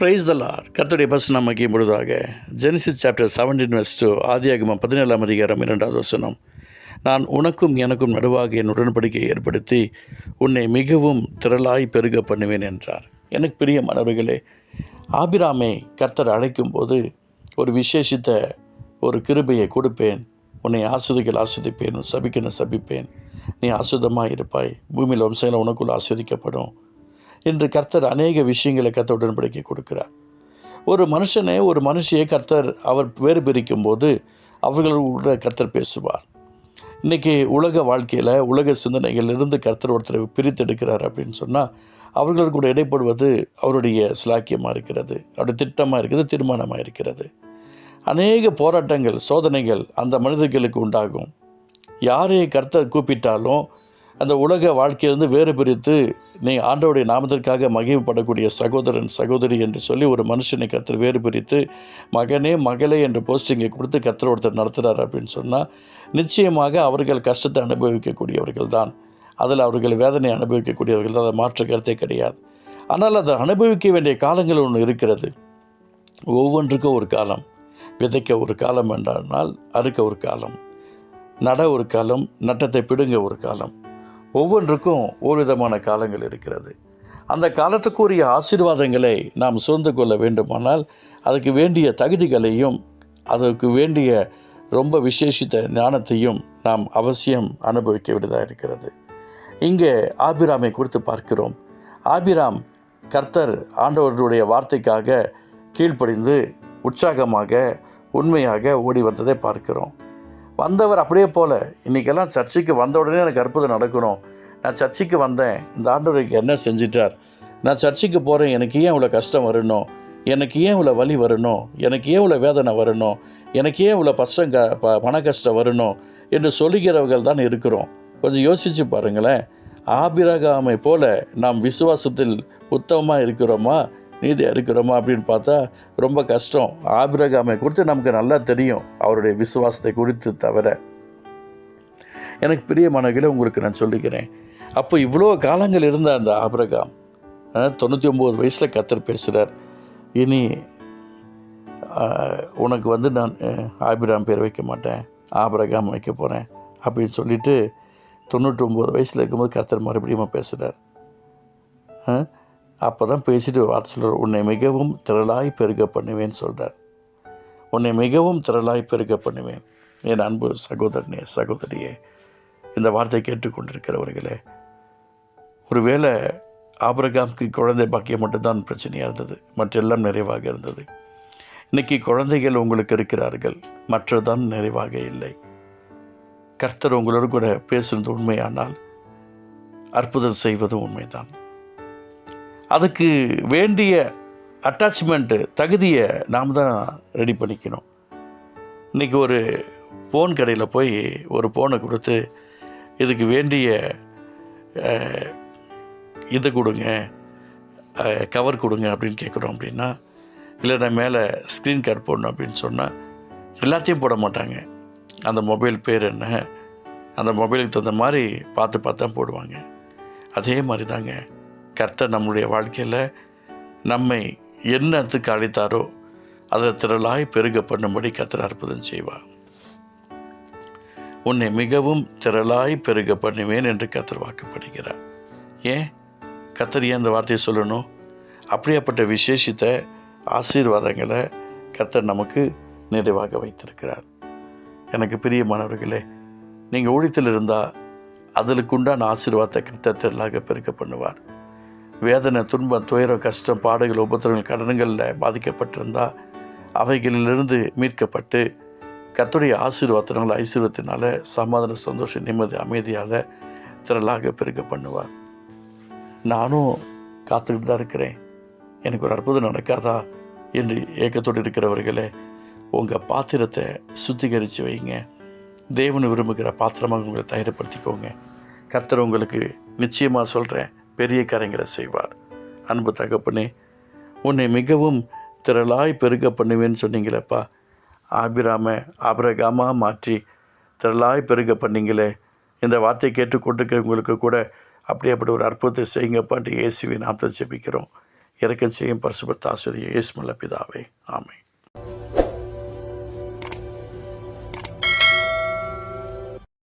Praise the Lord. கர்த்தருடைய வசனம் மகிமையும் பொழுதாக. ஜெனிசிஸ் சாப்டர் 17 ஆதியாகமம் 17 அதிகாரம் 2வது வசனம். நான் உனக்கும் எனக்கும் நடுவாக என் உடன்படிக்கையை ஏற்படுத்தி உன்னை மிகவும் திரளாய் பெருக பண்ணுவேன் என்றார். எனக்கு பிரியமானவர்களே, ஆபிராமை கர்த்தர் அழைக்கும் போது ஒரு விசேஷித்த ஒரு கிருபையை கொடுப்பேன், உன்னை ஆஸ்வதிப்பேன், சபிக்கணும் சபிப்பேன், நீ ஆசுதமாக இருப்பாய், பூமியில் வம்சங்கள் உனக்குள் ஆஸ்வதிக்கப்படும் என்று கர்த்தர் அநேக விஷயங்களை கர்த்தர் உடன்படிக்கை கொடுக்கிறார். ஒரு மனுஷியை கர்த்தர் அவர் வேறு பிரிக்கும் போது அவர்களோட கர்த்தர் பேசுவார். இன்றைக்கி உலக வாழ்க்கையில் உலக சிந்தனைகளிலிருந்து கர்த்தர் ஒருத்தரை பிரித்தெடுக்கிறார் அப்படின்னு சொன்னால் அவர்களுக்கு கூட இடைப்படுவது அவருடைய சிலாக்கியமாக இருக்கிறது, அவருடைய திட்டமாக இருக்கிறது, தீர்மானமாக இருக்கிறது. அநேக போராட்டங்கள், சோதனைகள் அந்த மனிதர்களுக்கு உண்டாகும். யாரை கர்த்தர் கூப்பிட்டாலும் அந்த உலக வாழ்க்கையிலிருந்து வேறு பிரித்து நீ ஆண்டவருடைய நாமத்திற்காக மகிமைப்படக்கூடிய சகோதரன் சகோதரி என்று சொல்லி ஒரு மனுஷனை கர்த்தர் வேறு பிரித்து மகனே மகளே என்ற போஸ்டிங்கை கொடுத்து கர்த்தர் ஒருத்தர் நடத்துகிறார் அப்படின்னு சொன்னால் நிச்சயமாக அவர்கள் கஷ்டத்தை அனுபவிக்கக்கூடியவர்கள் தான், அதில் அவர்கள் வேதனை அனுபவிக்கக்கூடியவர்கள் தான், அதை மாற்ற கருத்தே கிடையாது. ஆனால் அதை அனுபவிக்க வேண்டிய காலங்கள் ஒன்று இருக்கிறது. ஒவ்வொன்றுக்கும் ஒரு காலம். விதைக்க ஒரு காலம் என்றால் அறுக்க ஒரு காலம், நட ஒரு காலம், நட்டத்தை பிடுங்க ஒரு காலம். ஒவ்வொன்றுக்கும் ஒரு விதமான காலங்கள் இருக்கிறது. அந்த காலத்துக்குரிய ஆசீர்வாதங்களை நாம் சூழ்ந்து கொள்ள வேண்டுமானால் அதுக்கு வேண்டிய தகுதிகளையும் அதற்கு வேண்டிய ரொம்ப விசேஷித்த ஞானத்தையும் நாம் அவசியம் அனுபவிக்க வேண்டியதாக இருக்கிறது. இங்கே ஆபிராமை குறித்து பார்க்கிறோம். ஆபிராம் கர்த்தர் ஆண்டவருடைய வார்த்தைக்காக கீழ்ப்படிந்து உற்சாகமாக உண்மையாக ஓடி வந்ததை பார்க்கிறோம். வந்தவர் அப்படியே போல் இன்றைக்கெல்லாம் சர்ச்சைக்கு வந்த உடனே எனக்கு அற்புதம் நடக்கணும், நான் சர்ச்சைக்கு வந்தேன், இந்த ஆண்டவருக்கு என்ன செஞ்சிட்டார், நான் சர்ச்சைக்கு போகிறேன், எனக்கு ஏன் இவ்வளோ கஷ்டம் வரணும், எனக்கு ஏன் இவ்வளோ வலி வரணும், எனக்கு ஏன் இவ்வளோ வேதனை வரணும், எனக்கு ஏன் இவ்வளோ பண கஷ்டம் வரணும் என்று சொல்லுகிறவர்கள் தான் இருக்கிறோம். கொஞ்சம் யோசித்து பாருங்களேன். ஆபிரகாமை போல நாம் விசுவாசத்தில் உத்தமமாக இருக்கிறோமா, நீதியாக இருக்கிறோமா அப்படின்னு பார்த்தா ரொம்ப கஷ்டம். ஆபிரகாமை குறித்து நமக்கு நல்லா தெரியும், அவருடைய விசுவாசத்தை குறித்து தவிர. எனக்கு பிரியமானவர்களே, உங்களுக்கு நான் சொல்லிக்கிறேன், அப்போ இவ்வளோ காலங்கள் இருந்த அந்த ஆபிரகாம் 99 வயசில் கர்த்தர் பேசுகிறார், இனி உனக்கு நான் ஆபிரகாம் பேர் வைக்க மாட்டேன், ஆபிரகாம் வைக்க போகிறேன் அப்படின்னு சொல்லிட்டு 99 வயசில் இருக்கும்போது கர்த்தர் மறுபடியும் பேசுகிறார். அப்போ தான் பேசிட்டு வார்த்தை சொல்கிறார், உன்னை மிகவும் திரளாய் பெருக பண்ணுவேன்னு சொல்கிறார். உன்னை மிகவும் திரளாய் பெருக பண்ணுவேன். என் அன்பு சகோதரனே சகோதரியே, இந்த வார்த்தை கேட்டுக்கொண்டிருக்கிறவர்களே, ஒருவேளை ஆபிரகாமுக்கு குழந்தை பாக்கியம் மட்டும்தான் பிரச்சனையாக இருந்தது, மற்றெல்லாம் நிறைவாக இருந்தது. இன்றைக்கி குழந்தைகள் உங்களுக்கு இருக்கிறார்கள், மற்றதான் நிறைவாக இல்லை. கர்த்தர் உங்களோடு கூட பேசுகிறது உண்மையானால் அற்புதம் செய்வதும் உண்மைதான். அதுக்கு வேண்டிய அட்டாச்மெண்ட்டு தகுதியை நாம் தான் ரெடி பண்ணிக்கணும். இன்றைக்கி ஒரு ஃபோன் கடையில் போய் ஒரு ஃபோனை கொடுத்து இதுக்கு வேண்டிய இதை கொடுங்க, கவர் கொடுங்க அப்படின்னு கேட்குறோம் அப்படின்னா, இல்லை நான் மேலே ஸ்க்ரீன் கார்டு போடணும் அப்படின்னு சொன்னால் எல்லாத்தையும் போட மாட்டாங்க. அந்த மொபைல் பேர் என்ன, அந்த மொபைலுக்கு தகுந்த மாதிரி பார்த்து தான் போடுவாங்க. அதே மாதிரி தாங்க கர்த்தர் நம்முடைய வாழ்க்கையில் நம்மை என்னத்துக்கு அழைத்தாரோ அதில் திரளாய் பெருக பண்ணும்படி கர்த்தர் அற்புதம் செய்வார். உன்னை மிகவும் திரளாய் பெருக பண்ணுவேன் என்று கர்த்தர் வாக்குப்படுகிறார். ஏன் கர்த்தர் ஏன் இந்த வார்த்தையை சொல்லணும்? அப்படியாப்பட்ட விசேஷித்த ஆசீர்வாதங்களை கர்த்தர் நமக்கு நிறைவாக வைத்திருக்கிறார். எனக்கு பிரியமானவர்களே, நீங்கள் ஊழியத்தில் இருந்தால் அதற்குண்டான ஆசீர்வாதத்தை கர்த்தர் திரளாக பெருக பண்ணுவார். வேதனை, துன்பம், துயரம், கஷ்டம், பாடுகள், உபத்திரங்கள், கடன்களில் பாதிக்கப்பட்டிருந்தால் அவைகளிலிருந்து மீட்கப்பட்டு கர்த்தருடைய ஐஸ்வர்யத்தினால சமாதான, சந்தோஷம், நிம்மதி, அமைதியால் திரளாக பெருக பண்ணுவார். நானும் காத்துக்கிட்டு தான் இருக்கிறேன், எனக்கு ஒரு அற்புதம் நடக்காதா என்று ஏக்கத்தோடு இருக்கிறவர்களே, உங்கள் பாத்திரத்தை சுத்திகரித்து வைங்க. தேவன் விரும்புகிற பாத்திரமாக உங்களை தயார்படுத்திக்கோங்க. கர்த்தர் உங்களுக்கு நிச்சயமாக சொல்கிறேன், பெரிய காரியங்களை செய்வார். அன்பு தகப்பனே, உன்னை மிகவும் திரளாய் பெருக பண்ணுவேன்னு சொன்னீங்களேப்பா. ஆபிரகாமாக மாற்றி திரளாய் பெருக பண்ணீங்களே, இந்த வார்த்தை கேட்டுக்கொண்டிருக்கிறவங்களுக்கு கூட அப்படியேப்பட்ட ஒரு அற்புதத்தை செய்யுங்கப்பான்ட்டு இயேசுவின் நாமத்தை ஜெபிக்கிறோம். இறக்கம் செய்யும் பரிசுத்த ஆசிரியர் இயேசு நல்ல பிதாவே. ஆமென்.